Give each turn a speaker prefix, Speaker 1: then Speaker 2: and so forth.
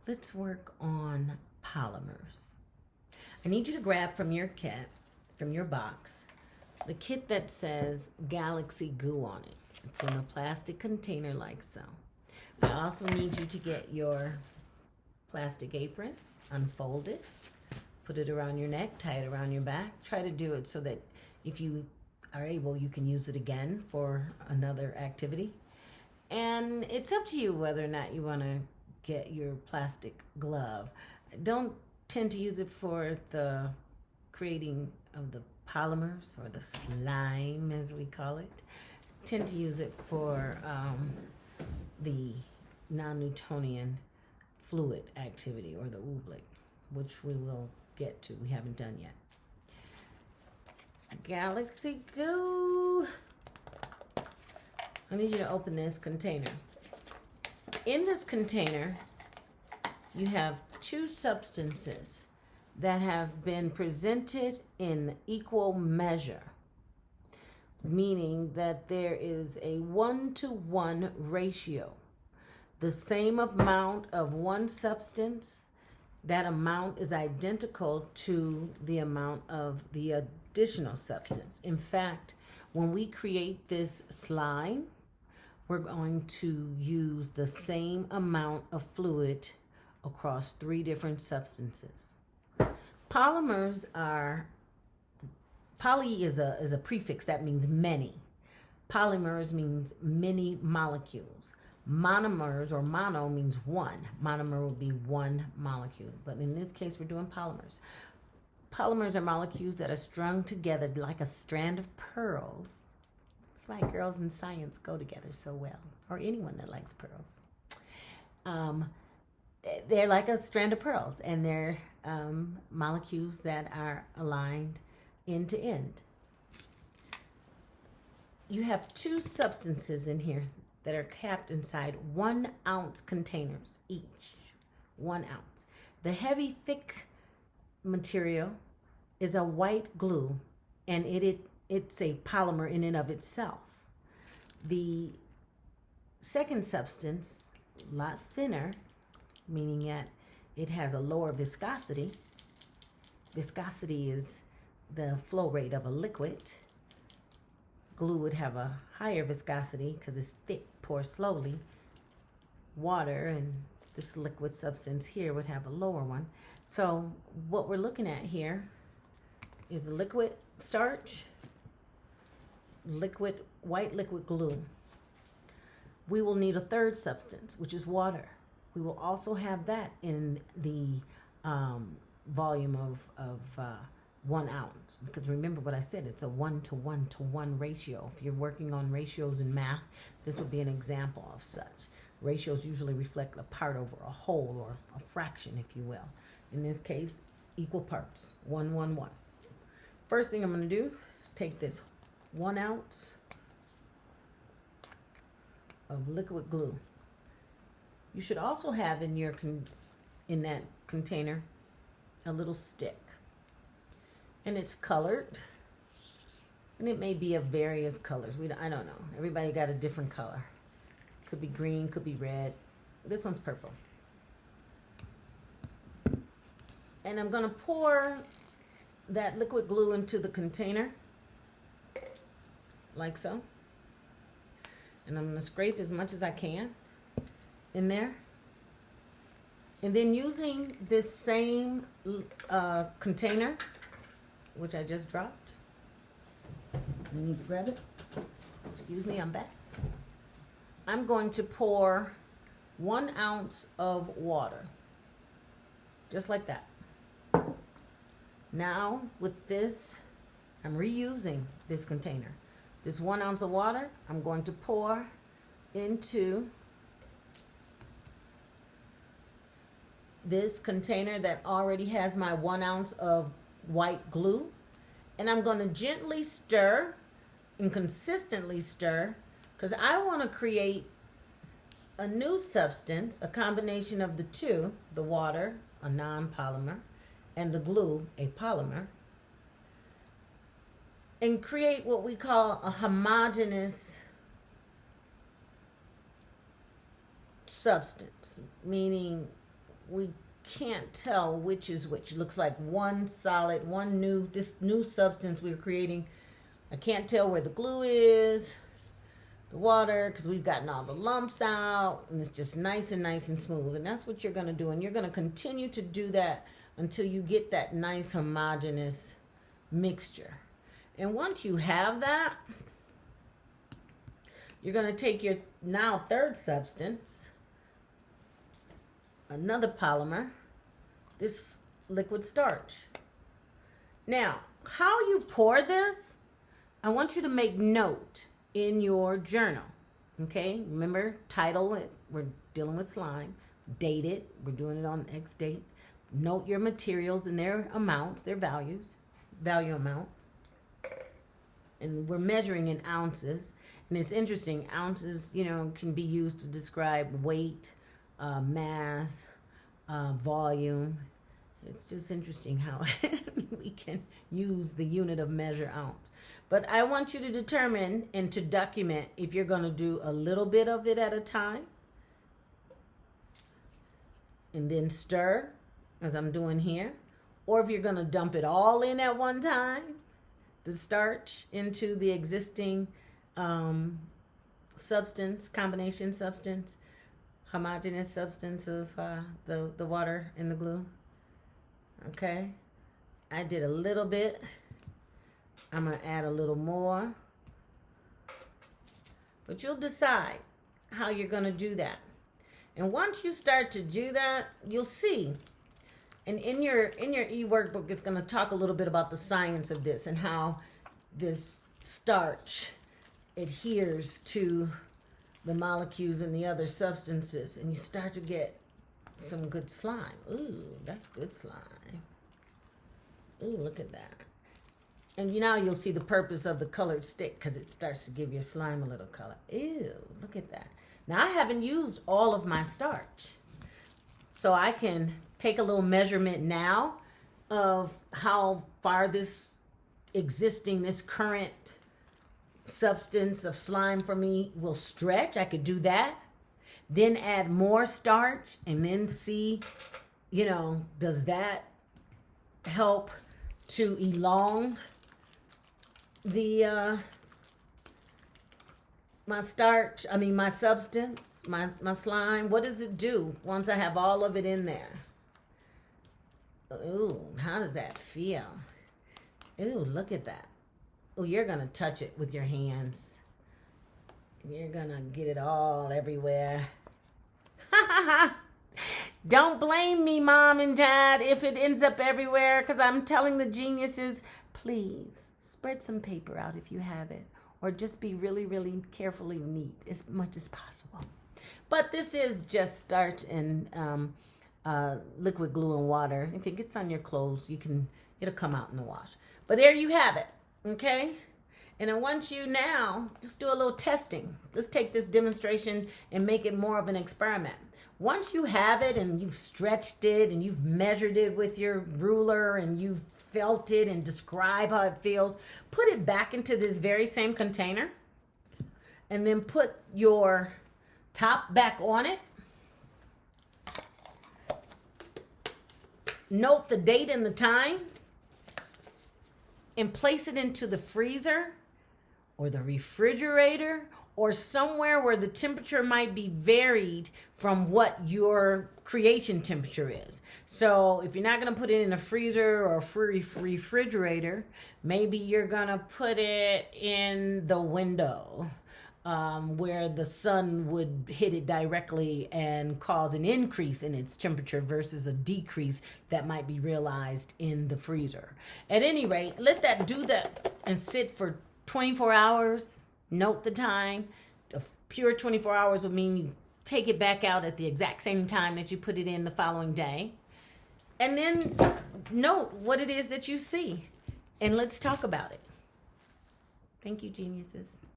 Speaker 1: let's work on polymers. I need you to grab from your kit, from your box, the kit that says Galaxy Goo on it. It's in a plastic container like so. I also need you to get your plastic apron, unfold it, put it around your neck, tie it around your back. Try to do it so that if you are able, you can use it again for another activity. And it's up to you whether or not you want to get your plastic glove. Don't tend to use it for the creating of the polymers or the slime, as we call it. Tend to use it for the non-Newtonian fluid activity, or the oobleck, which we will get to. We haven't done yet. Galaxy Goo. I need you to open this container. In this container, you have two substances that have been presented in equal measure, meaning that there is a 1-to-1 ratio. The same amount of one substance, that amount is identical to the amount of the additional substance. In fact, when we create this slime, we're going to use the same amount of fluid across 3 different substances. Polymers are, poly is a prefix that means many. Polymers means many molecules. Monomers, or mono, means one. Monomer would be one molecule. But in this case, we're doing polymers. Polymers are molecules that are strung together like a strand of pearls. That's why girls in science go together so well, or anyone that likes pearls. They're like a strand of pearls, and they're molecules that are aligned end to end. You have 2 substances in here that are capped inside 1-ounce containers each. 1 ounce. The heavy, thick material is a white glue, and it's a polymer in and of itself. The second substance, a lot thinner, meaning that it has a lower viscosity. Viscosity is the flow rate of a liquid. Glue would have a higher viscosity because it's thick, pours slowly. Water and this liquid substance here would have a lower one. So what we're looking at here is liquid starch, white liquid glue. We will need a third substance, which is water. We will also have that in the volume of 1 ounce, because remember what I said, it's a 1-to-1-to-1 ratio. If you're working on ratios in math, this would be an example of such. Ratios usually reflect a part over a whole, or a fraction, if you will. In this case, equal parts, 1, 1, 1. First thing I'm going to do is take this 1 ounce of liquid glue. You should also have in your in that container a little stick. And it's colored, and it may be of various colors. I don't know. Everybody got a different color. Could be green, could be red. This one's purple. And I'm going to pour that liquid glue into the container, like so. And I'm going to scrape as much as I can in there. And then using this same container, which I just dropped. I need to grab it. Excuse me, I'm back. I'm going to pour 1 ounce of water. Just like that. Now, with this, I'm reusing this container. This 1 ounce of water, I'm going to pour into this container that already has my 1 ounce of white glue, and I'm going to gently stir and consistently stir, because I want to create a new substance, a combination of the two, the water, a non-polymer, and the glue, a polymer, and create what we call a homogeneous substance, meaning we can't tell which is which. It looks like one solid, one new, this new substance we're creating. I can't tell where the glue is, the water, because we've gotten all the lumps out, and it's just nice and smooth. And that's what you're going to do. And you're going to continue to do that until you get that nice homogeneous mixture. And once you have that, you're going to take your now third substance, another polymer, this liquid starch. Now, how you pour this, I want you to make note in your journal. Okay, remember, title it, we're dealing with slime. Date it, we're doing it on X date. Note your materials and their amounts, their values, value amount. And we're measuring in ounces. And it's interesting, ounces, can be used to describe weight, mass, volume. It's just interesting how we can use the unit of measure ounce. But I want you to determine and to document if you're going to do a little bit of it at a time and then stir, as I'm doing here, or if you're going to dump it all in at one time, the starch into the existing substance, combination substance, homogeneous substance of the water and the glue. Okay, I did a little bit. I'm going to add a little more. But you'll decide how you're going to do that. And once you start to do that, you'll see. And in your e-workbook, it's going to talk a little bit about the science of this and how this starch adheres to the molecules and the other substances. And you start to get some good slime. Ooh, that's good slime. Ooh, look at that. And now you'll see the purpose of the colored stick because it starts to give your slime a little color. Ew, look at that. Now I haven't used all of my starch. So I can take a little measurement now of how far this current substance of slime for me will stretch. I could do that. Then add more starch and then see, does that help to elongate my substance, my slime? What does it do once I have all of it in there? Ooh, how does that feel? Ooh, look at that. Ooh, you're going to touch it with your hands. You're going to get it all everywhere. Don't blame me, Mom and Dad, if it ends up everywhere, because I'm telling the geniuses, please spread some paper out if you have it, or just be really, really carefully neat as much as possible. But this is just starch and liquid glue and water. If it gets on your clothes, it'll come out in the wash. But there you have it, okay? And I want you now, just do a little testing. Let's take this demonstration and make it more of an experiment. Once you have it and you've stretched it and you've measured it with your ruler and you've felt it and describe how it feels, put it back into this very same container and then put your top back on it. Note the date and the time and place it into the freezer or the refrigerator or somewhere where the temperature might be varied from what your creation temperature is. So if you're not going to put it in a freezer or a refrigerator, maybe you're going to put it in the window where the sun would hit it directly and cause an increase in its temperature versus a decrease that might be realized in the freezer. At any rate, let that do that and sit for 24 hours. Note the time. A pure 24 hours would mean you take it back out at the exact same time that you put it in the following day. And then note what it is that you see. And let's talk about it. Thank you, geniuses.